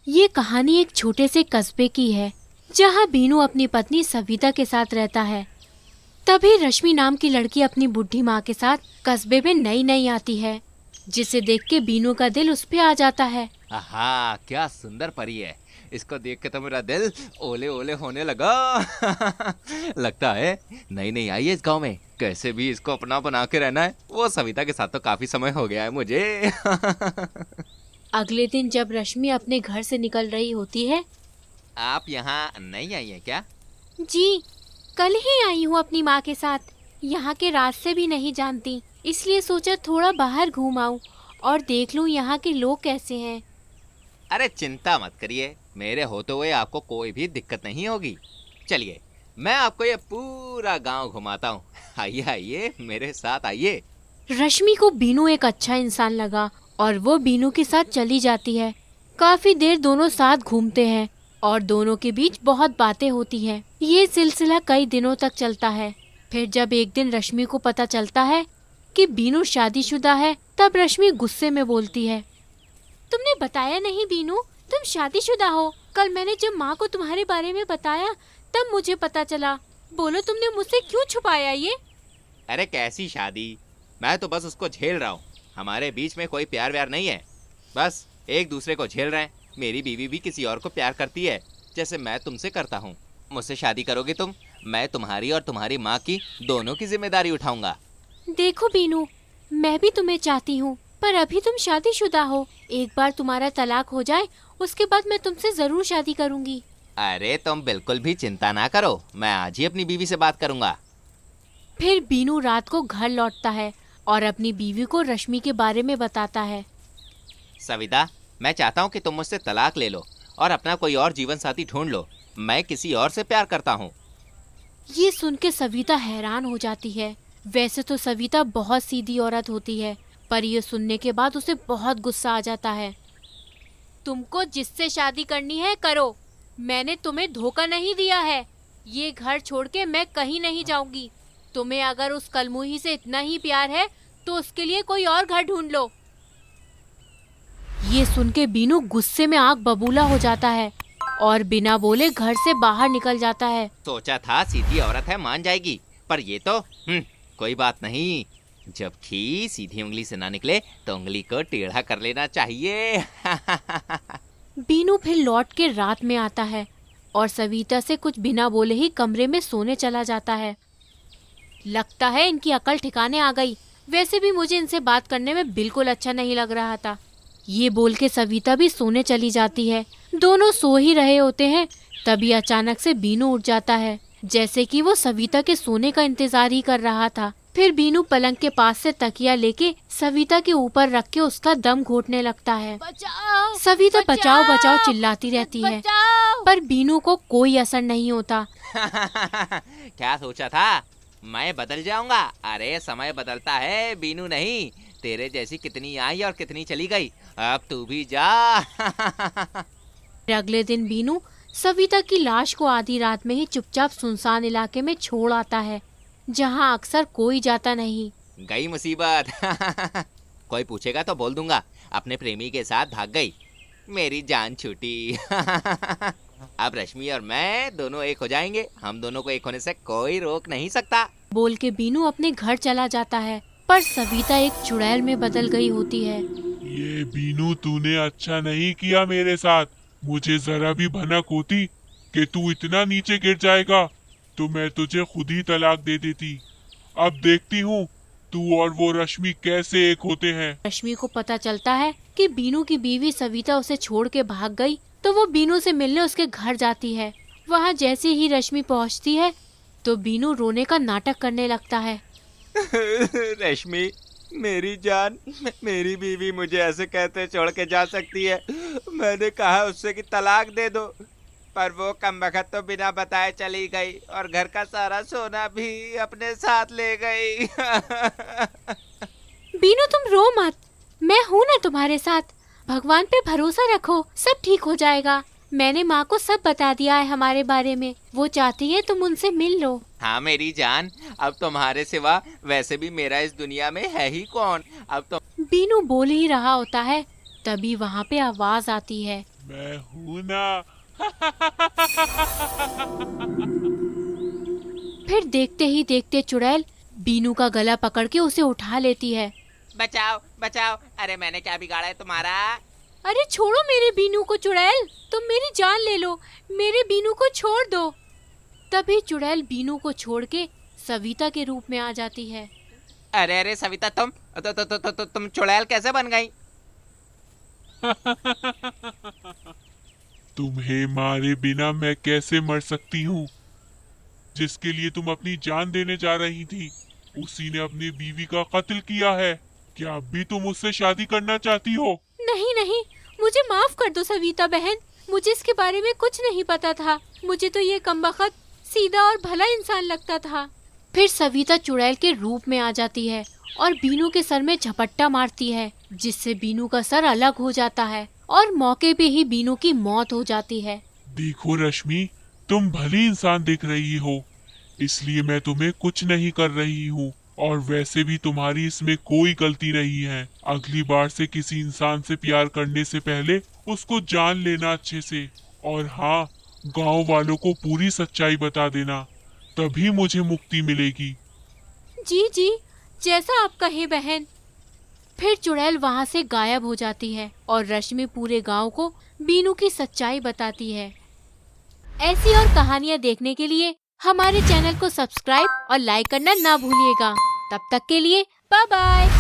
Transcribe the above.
ये कहानी एक छोटे से कस्बे की है जहाँ बीनू अपनी पत्नी सविता के साथ रहता है। तभी रश्मि नाम की लड़की अपनी बुढ़ी माँ के साथ कस्बे में नई नई आती है, जिसे देख के बीनू का दिल उस पे आ जाता है। आहा, क्या सुंदर परी है। इसको देख के तो मेरा दिल ओले ओले होने लगा। लगता है नई नई आई है इस गांव में, कैसे भी इसको अपना बना के रहना है। वो सविता के साथ तो काफी समय हो गया है मुझे। अगले दिन जब रश्मि अपने घर से निकल रही होती है। आप यहाँ नहीं आई है क्या? जी, कल ही आई हूँ अपनी माँ के साथ। यहाँ के रास्ते भी नहीं जानती, इसलिए सोचा थोड़ा बाहर घूम आऊँ और देख लूँ यहाँ के लोग कैसे हैं। अरे चिंता मत करिए, मेरे होते हुए आपको कोई भी दिक्कत नहीं होगी। चलिए, मैं आपको ये पूरा गांव घुमाता हूँ। आइए आइए, मेरे साथ आइए। रश्मि को बीनू एक अच्छा इंसान लगा और वो बीनू के साथ चली जाती है। काफी देर दोनों साथ घूमते हैं और दोनों के बीच बहुत बातें होती हैं। ये सिलसिला कई दिनों तक चलता है। फिर जब एक दिन रश्मि को पता चलता है कि बीनू शादीशुदा है, तब रश्मि गुस्से में बोलती है, तुमने बताया नहीं बीनू, तुम शादीशुदा हो। कल मैंने जब माँ को तुम्हारे बारे में बताया तब मुझे पता चला। बोलो तुमने मुझसे क्यों छुपाया ये? अरे कैसी शादी, मैं तो बस उसको झेल रहा हूँ। हमारे बीच में कोई प्यार व्यार नहीं है, बस एक दूसरे को झेल रहे हैं। मेरी बीवी भी किसी और को प्यार करती है, जैसे मैं तुमसे करता हूँ। मुझसे शादी करोगे तुम, मैं तुम्हारी और तुम्हारी माँ की दोनों की जिम्मेदारी उठाऊंगा। देखो बीनू, मैं भी तुम्हें चाहती हूँ, पर अभी तुम शादीशुदा हो। एक बार तुम्हारा तलाक हो जाए, उसके बाद मैं तुमसे जरूर शादी करूँगी। अरे तुम बिल्कुल भी चिंता ना करो, मैं आज ही अपनी बीवी से बात करूंगा। फिर बीनू रात को घर लौटता है और अपनी बीवी को रश्मि के बारे में बताता है। सविता, मैं चाहता हूँ कि तुम मुझसे तलाक ले लो और अपना कोई और जीवन साथी ढूंढ लो। मैं किसी और से प्यार करता हूँ। ये सुन के सविता हैरान हो जाती है। वैसे तो सविता बहुत सीधी औरत होती है, पर ये सुनने के बाद उसे बहुत गुस्सा आ जाता है। तुमको जिससे शादी करनी है करो, मैंने तुम्हें धोखा नहीं दिया है। ये घर छोड़ के मैं कहीं नहीं जाऊंगी। तुम्हें अगर उस कलमुही से इतना ही प्यार है तो उसके लिए कोई और घर ढूंढ लो। ये सुन के बीनू गुस्से में आग बबूला हो जाता है और बिना बोले घर से बाहर निकल जाता है। सोचा था सीधी औरत है मान जाएगी, पर ये तो कोई बात नहीं। जब घी सीधी उंगली से ना निकले तो उंगली को टेढ़ा कर लेना चाहिए। बीनू फिर लौट के रात में आता है और सविता से कुछ बिना बोले ही कमरे में सोने चला जाता है। लगता है इनकी अकल ठिकाने आ गई। वैसे भी मुझे इनसे बात करने में बिल्कुल अच्छा नहीं लग रहा था। ये बोल के सविता भी सोने चली जाती है। दोनों सो ही रहे होते हैं, तभी अचानक से बीनू उठ जाता है, जैसे कि वो सविता के सोने का इंतजार ही कर रहा था। फिर बीनू पलंग के पास से तकिया लेके सविता के ऊपर रख के उसका दम घोटने लगता है। बचाओ, सविता बचाओ बचाओ चिल्लाती रहती है, बचाओ। पर बीनू को कोई असर नहीं होता। क्या सोचा था मैं बदल जाऊंगा? अरे समय बदलता है, बीनू नहीं। तेरे जैसी कितनी आई और कितनी चली गई, अब तू भी जा। अगले दिन बीनू सविता की लाश को आधी रात में ही चुपचाप सुनसान इलाके में छोड़ आता है, जहाँ अक्सर कोई जाता नहीं। गई मुसीबत। कोई पूछेगा तो बोल दूंगा अपने प्रेमी के साथ भाग गई, मेरी जान छूटी। अब रश्मि और मैं दोनों एक हो जाएंगे। हम दोनों को एक होने से कोई रोक नहीं सकता। बोल के बीनू अपने घर चला जाता है, पर सविता एक चुड़ैल में बदल गई होती है। ये बीनू, तूने अच्छा नहीं किया मेरे साथ। मुझे जरा भी भनक होती कि तू इतना नीचे गिर जाएगा तो मैं तुझे खुद ही तलाक दे देती। अब देखती हूँ तू और वो रश्मि कैसे एक होते हैं। रश्मि को पता चलता है कि बीनू की बीवी सविता उसे छोड़ के भाग गई, तो वो बीनू से मिलने उसके घर जाती है। वहाँ जैसे ही रश्मि पहुँचती है तो बीनू रोने का नाटक करने लगता है। रश्मि, मेरी जान, मेरी बीवी मुझे ऐसे कहते छोड़ के जा सकती है? मैंने कहा उससे कि तलाक दे दो, पर वो कमबख्त तो बिना बताए चली गई और घर का सारा सोना भी अपने साथ ले गई। बीनू तुम रो मत, मैं हूँ ना तुम्हारे साथ। भगवान पे भरोसा रखो, सब ठीक हो जाएगा। मैंने माँ को सब बता दिया है हमारे बारे में, वो चाहती है तुम उनसे मिल लो। हाँ मेरी जान, अब तुम्हारे सिवा वैसे भी मेरा इस दुनिया में है ही कौन। अब तो बीनू बोल ही रहा होता है, तभी वहाँ पे आवाज आती है। मैं हूं ना। फिर देखते ही देखते चुड़ैल बीनू का गला पकड़ के उसे उठा लेती है। बचाओ बचाओ, अरे मैंने क्या बिगाड़ा है तुम्हारा? अरे छोड़ो मेरे बीनू को चुड़ैल, तुम मेरी जान ले लो, मेरे बीनू को छोड़ दो। तभी चुड़ैल बीनू को छोड़ के सविता के रूप में आ जाती है। अरे अरे सविता, तुम चुड़ैल कैसे बन गई? तुम्हें मारे बिना मैं कैसे मर सकती हूँ? जिसके लिए तुम अपनी जान देने जा रही थी, उसी ने अपनी बीवी का कत्ल किया है। क्या अब भी तुम उससे शादी करना चाहती हो? नहीं नहीं, मुझे माफ कर दो सविता बहन, मुझे इसके बारे में कुछ नहीं पता था। मुझे तो ये कमबख्त सीधा और भला इंसान लगता था। फिर सविता चुड़ैल के रूप में आ जाती है और बीनू के सर में झपट्टा मारती है, जिससे बीनू का सर अलग हो जाता है और मौके पे ही बीनू की मौत हो जाती है। देखो रश्मि, तुम भली इंसान दिख रही हो, इसलिए मैं तुम्हें कुछ नहीं कर रही हूँ। और वैसे भी तुम्हारी इसमें कोई गलती नहीं है। अगली बार से किसी इंसान से प्यार करने से पहले उसको जान लेना अच्छे से। और हाँ, गांव वालों को पूरी सच्चाई बता देना, तभी मुझे मुक्ति मिलेगी। जी जी, जैसा आप कहे बहन। फिर चुड़ैल वहाँ से गायब हो जाती है और रश्मि पूरे गांव को बीनू की सच्चाई बताती है। ऐसी और कहानियाँ देखने के लिए हमारे चैनल को सब्सक्राइब और लाइक करना ना भूलिएगा। तब तक के लिए बाय बाय।